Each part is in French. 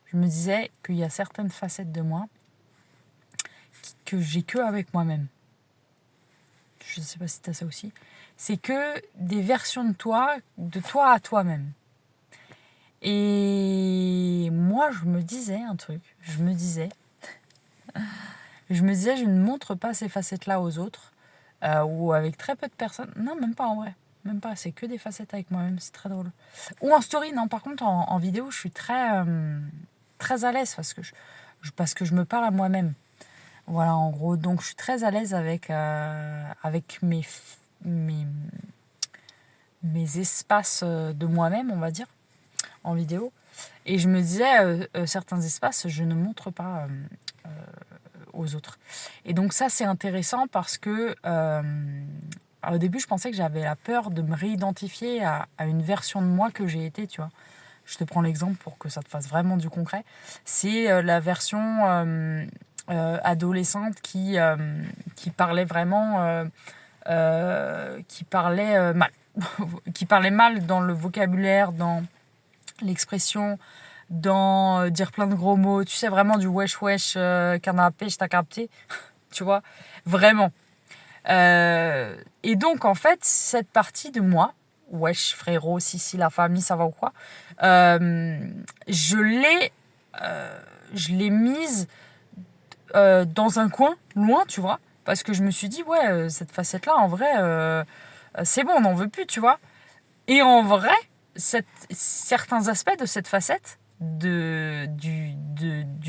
Je me disais qu'il y a certaines facettes de moi que j'ai que avec moi-même. Je ne sais pas si tu as ça aussi. C'est que des versions de toi à toi-même. Et moi, je me disais un truc. Je me disais, je ne montre pas ces facettes-là aux autres. Ou avec très peu de personnes. Non, même pas en vrai. Même pas. C'est que des facettes avec moi-même. C'est très drôle. Ou en story, non. Par contre, en vidéo, je suis très à l'aise parce que je me parle à moi-même. Voilà, en gros. Donc, je suis très à l'aise avec mes, mes espaces de moi-même, on va dire, en vidéo. Et je me disais, certains espaces, je ne montre pas aux autres. Et donc ça, c'est intéressant parce que au début, je pensais que j'avais la peur de me réidentifier à une version de moi que j'ai été, tu vois. Je te prends l'exemple pour que ça te fasse vraiment du concret. C'est la version adolescente qui parlait vraiment... qui parlait mal. Qui parlait mal dans le vocabulaire, dans l'expression, dans dire plein de gros mots. Tu sais, vraiment du wesh wesh, canapé, je t'ai capté. Tu vois, vraiment. Et donc, en fait, cette partie de moi, wesh frérot, si la famille, ça va ou quoi, je l'ai mise dans un coin, loin, tu vois, parce que je me suis dit, ouais, cette facette-là, en vrai, c'est bon, on n'en veut plus, tu vois. Et en vrai, certains aspects de cette facette, du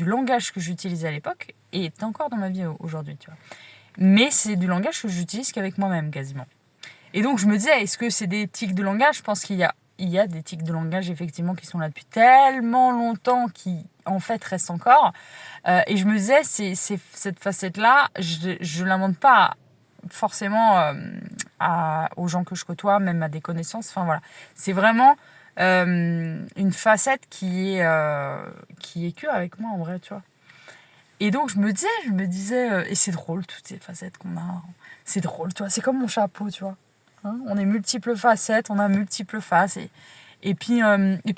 langage que j'utilisais à l'époque, est encore dans ma vie aujourd'hui, tu vois. Mais c'est du langage que j'utilise qu'avec moi-même, quasiment. Et donc, je me disais, est-ce que c'est des tics de langage ? Je pense qu'il y a des tics de langage, effectivement, qui sont là depuis tellement longtemps, qui, en fait, restent encore. Et je me disais, cette facette-là, je ne la montre pas forcément aux gens que je côtoie, même à des connaissances. Enfin, voilà. C'est vraiment une facette qui est que avec moi, en vrai, tu vois. Et donc, je me disais, et c'est drôle, toutes ces facettes qu'on a. C'est drôle, tu vois. C'est comme mon chapeau, tu vois. Hein, on est multiples facettes, on a multiples faces. Et puis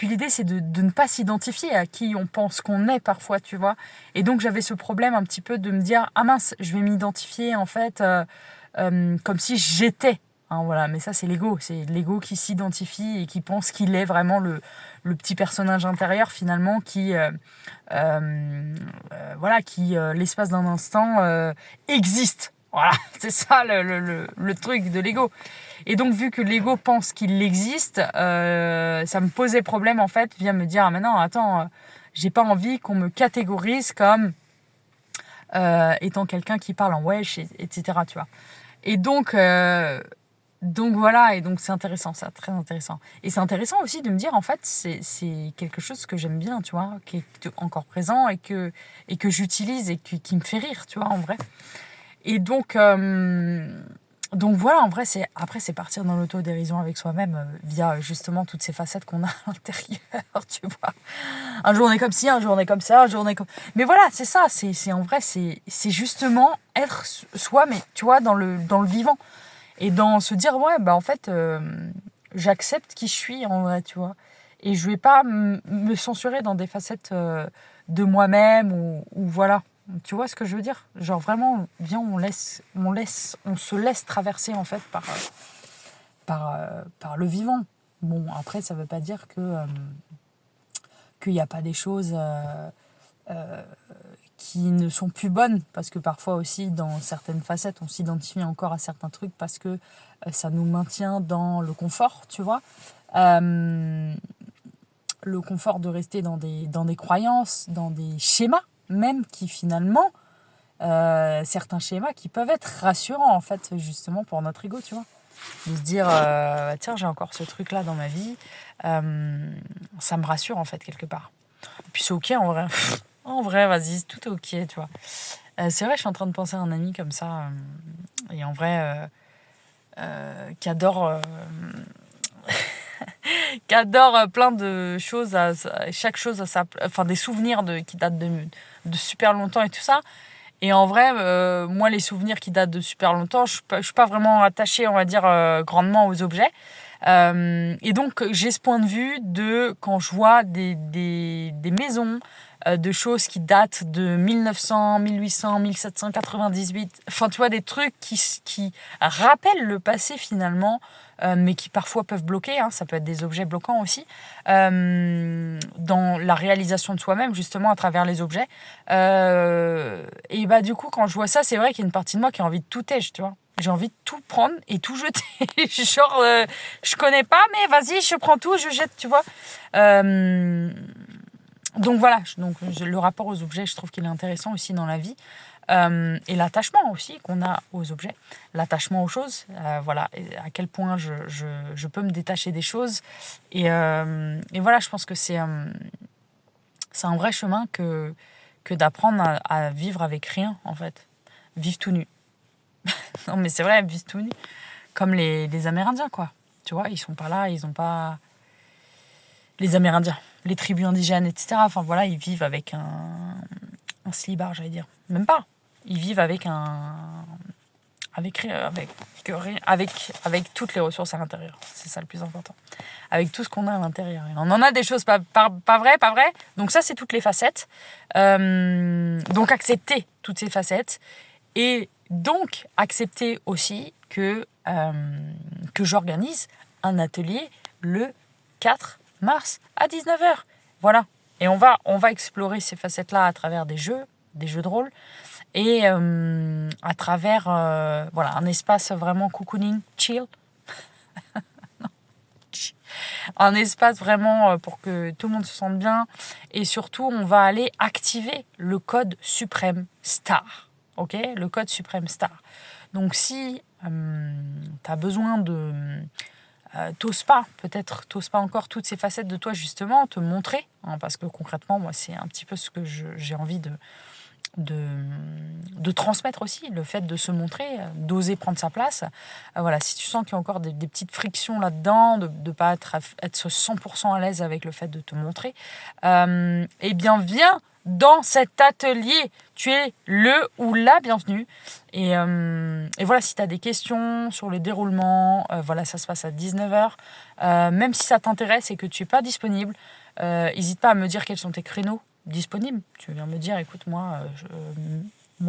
l'idée, c'est de ne pas s'identifier à qui on pense qu'on est parfois, tu vois. Et donc, j'avais ce problème un petit peu de me dire, ah mince, je vais m'identifier, en fait, comme si j'étais. Hein, voilà. Mais ça, c'est l'ego. C'est l'ego qui s'identifie et qui pense qu'il est vraiment le petit personnage intérieur, finalement, qui, voilà, qui l'espace d'un instant, existe. Voilà, c'est ça le truc de l'ego. Et donc, vu que l'ego pense qu'il existe, ça me posait problème, en fait, vient me dire, ah mais non, attends, j'ai pas envie qu'on me catégorise comme étant quelqu'un qui parle en wesh, etc., tu vois. Et donc voilà, et donc c'est intéressant, ça, très intéressant. Et c'est intéressant aussi de me dire, en fait, c'est quelque chose que j'aime bien, tu vois, qui est encore présent et que j'utilise et qui me fait rire, tu vois, en vrai. Et donc voilà, en vrai, c'est partir dans l'autodérision avec soi-même via justement toutes ces facettes qu'on a à l'intérieur, tu vois. Un jour on est comme ci, un jour on est comme ça, un jour on est comme... Mais voilà, c'est ça, c'est en vrai, c'est justement être soi, mais tu vois, dans le vivant. Et dans se dire, ouais, bah en fait, j'accepte qui je suis en vrai, tu vois. Et je vais pas me censurer dans des facettes de moi-même ou voilà. Tu vois ce que je veux dire ? Genre vraiment, viens, on se laisse traverser en fait par le vivant. Bon, après, ça veut pas dire qu'il n'y a pas des choses qui ne sont plus bonnes, parce que parfois aussi dans certaines facettes on s'identifie encore à certains trucs parce que ça nous maintient dans le confort, tu vois, le confort de rester dans des croyances, dans des schémas même qui finalement certains schémas qui peuvent être rassurants en fait justement pour notre ego, tu vois, de se dire tiens, j'ai encore ce truc là dans ma vie, ça me rassure en fait quelque part, et puis c'est ok en vrai. En vrai, vas-y, tout est ok, tu vois. C'est vrai, je suis en train de penser à un ami comme ça, et en vrai, qui adore, qui adore plein de choses, chaque chose à sa, enfin des souvenirs qui datent de super longtemps et tout ça. Et en vrai, moi, les souvenirs qui datent de super longtemps, je suis pas vraiment attachée, on va dire, grandement aux objets. Et donc, j'ai ce point de vue de quand je vois des maisons de choses qui datent de 1900, 1800, 1798. Enfin, tu vois, des trucs qui rappellent le passé finalement, mais qui parfois peuvent bloquer. Hein, ça peut être des objets bloquants aussi, dans la réalisation de soi-même, justement, à travers les objets. Et bah, du coup, quand je vois ça, c'est vrai qu'il y a une partie de moi qui a envie de tout tèche, tu vois. J'ai envie de tout prendre et tout jeter. Genre, je connais pas, mais vas-y, je prends tout, je jette, tu vois. Donc voilà, le rapport aux objets, je trouve qu'il est intéressant aussi dans la vie. Et l'attachement aussi qu'on a aux objets, l'attachement aux choses, voilà, et à quel point je peux me détacher des choses. Et voilà, je pense que c'est un vrai chemin que d'apprendre à vivre avec rien, en fait. Vivre tout nu. Non, mais c'est vrai, vivre tout nu. Comme les Amérindiens, quoi. Tu vois, ils sont pas là, ils ont pas... Les Amérindiens, les tribus indigènes, etc. Enfin, voilà, ils vivent avec un slibard, j'allais dire. Même pas. Ils vivent avec avec toutes les ressources à l'intérieur. C'est ça le plus important. Avec tout ce qu'on a à l'intérieur. Et on en a des choses pas vraies. Donc ça, c'est toutes les facettes. Donc accepter toutes ces facettes. Et donc accepter aussi que j'organise un atelier le 4 mars à 19h. Voilà. Et on va explorer ces facettes-là à travers des jeux de rôle, et à travers voilà, un espace vraiment cocooning, chill. Un espace vraiment pour que tout le monde se sente bien. Et surtout, on va aller activer le code suprême star. Ok ? Le code suprême star. Donc si tu as besoin de... t'oses pas encore toutes ces facettes de toi, justement, te montrer, hein, parce que concrètement, moi, c'est un petit peu ce que j'ai envie de transmettre aussi, le fait de se montrer, d'oser prendre sa place. Voilà, si tu sens qu'il y a encore des petites frictions là-dedans, de ne pas être 100% à l'aise avec le fait de te montrer, eh bien, viens dans cet atelier. Tu es le ou la bienvenue. Et voilà, si tu as des questions sur le déroulement, voilà, ça se passe à 19h. Même si ça t'intéresse et que tu n'es pas disponible, n'hésite pas à me dire quels sont tes créneaux disponibles. Tu viens me dire, écoute, moi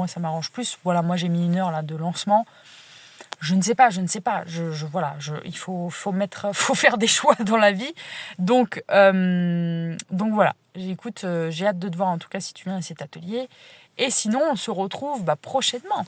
ça m'arrange plus. Voilà, moi j'ai mis 1 heure là, de lancement. Je ne sais pas. Voilà, il faut faire des choix dans la vie. Donc voilà, écoute, j'ai hâte de te voir en tout cas si tu viens à cet atelier. Et sinon, on se retrouve prochainement.